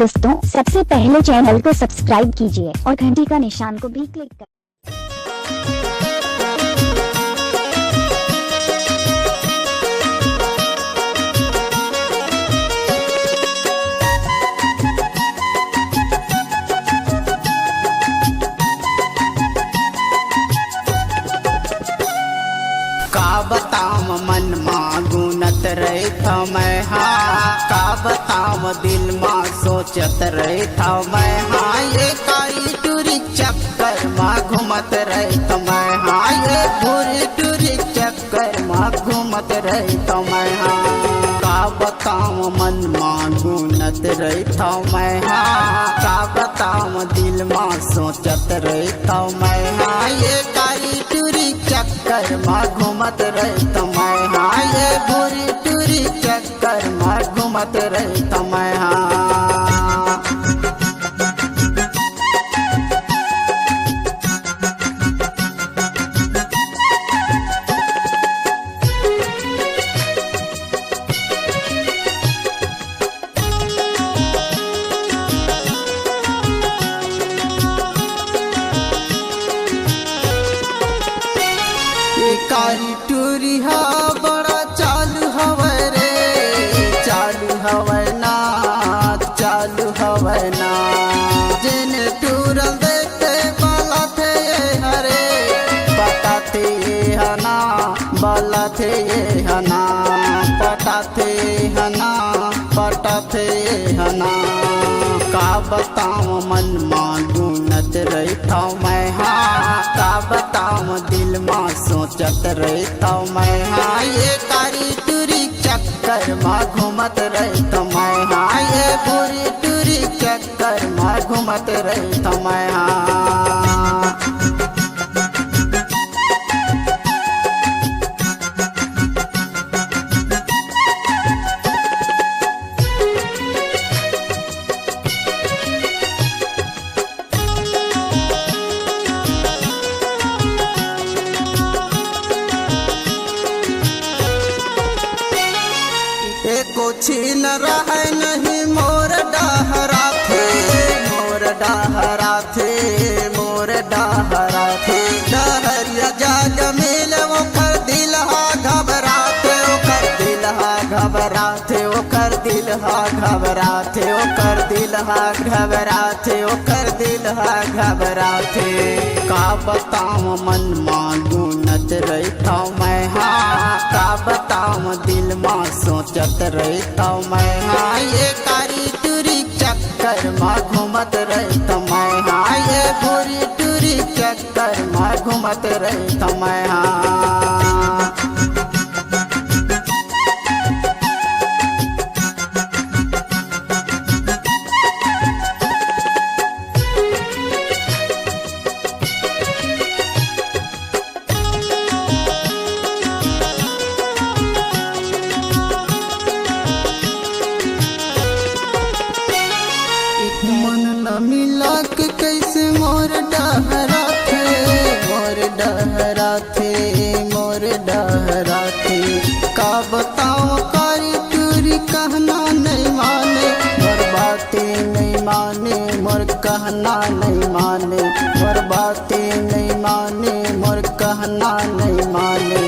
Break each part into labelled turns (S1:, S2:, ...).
S1: दोस्तों सबसे पहले चैनल को सब्सक्राइब कीजिए और घंटी का निशान को भी क्लिक कर
S2: का बताम मन माँ गुनत रही था मैं हाँ, का बताम दिल माँ सोचत रही था मैं हाँ, ये कारी टूरी चक्कर माँ घूमत रही था मैं हाँ, ये भूरी टूरी चक्कर माँ घूमत रही था मैं हाँ, का बताम मन माँ गुनत रही था मैं हाँ, का बताम दिल माँ सोचत रही था मैं हाँ, ये कारी टूरी चक्कर माँ घूमत रही तो मैं हाँ, ये भूरी टूरी चक्कर माँ घूमत रही तो मैं हाँ। कारी टूरी हा बड़ा चालू हवे रे, चालू हवे ना, चालू हवे ना, जिन टूरल देते बाला थे ये हरे, पता थे ये हना, बाला थे ये हना, पता थे हना, पता थे ये हना, का बताऊं मन माँ गुनत रही था मैं हाँ, का बताऊं दिल माँ सोचत रही था मैं हाँ, ये कारी टूरी चक्कर माँ घूमत रही था मैं हाँ, ये भूरी टूरी चक्कर माँ घूमत रही था मैं हाँ। छीन रहे नहीं मोर डहरा थे, मोर डहरा थे, मोर डहरा थे, डहरिया जाग मिल ओकर दिल हा घबरा थे, ओकर दिल हा घबरा थे, ओकर दिल हा घबरा थे, ओकर दिल हा घबरा थे, ओकर दिल हा घबरा थे, का बताऊं मन माँ गुनत रही था मैं हाँ, का बताऊं दिल माँ सोचत रही था मैं हाँ, ये कारी टूरी चक्कर माँ घूमत रही था मैं हाँ, ये भूरी टूरी चक्कर माँ घूमत रही था मैं हाँ। मिला के कैसे मोर डहरा थे, मोर डहरा थे, मोर डहरा थे, का बताओ कारी टूरी कहना नहीं माने, मोर बातें नहीं माने, मोर कहना नहीं माने, मोर बातें नहीं माने, मोर कहना नहीं माने,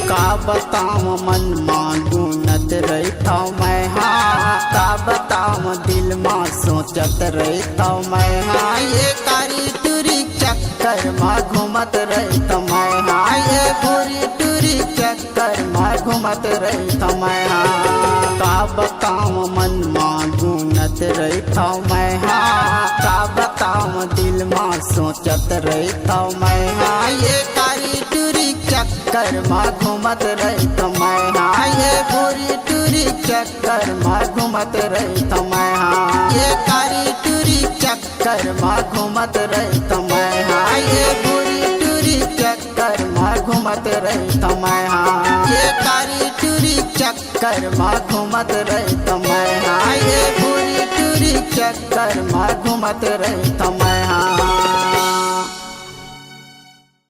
S2: का बताऊं मन माँ गुनत रही था मैं हाँ, का बताऊं दिल माँ सोचत रही था मैं हाँ, ये कारी टूरी चक्कर माँ घूमत रही था मैं हाँ, ये भूरी टूरी चक्कर माँ घूमत रही था मैं हाँ, का बताऊं मन माँ गुनत रही था मैं हाँ, का बताऊं दिल माँ सोचत रही था मैं हाँ, ये कारी टूरी चक्कर माँ घूमत रही था मैं हाँ, ये भूरी टूरी चक्कर माँ घूमत रही था मैं हाँ, ये कारी टूरी चक्कर माँ घूमत रही था मैं हाँ, ये भूरी टूरी चक्कर माँ घूमत रही था मैं हाँ, ये कारी टूरी चक्कर माँ घूमत रही था मैं हाँ, ये भूरी टूरी चक्कर माँ घूमत रही था मैं हाँ।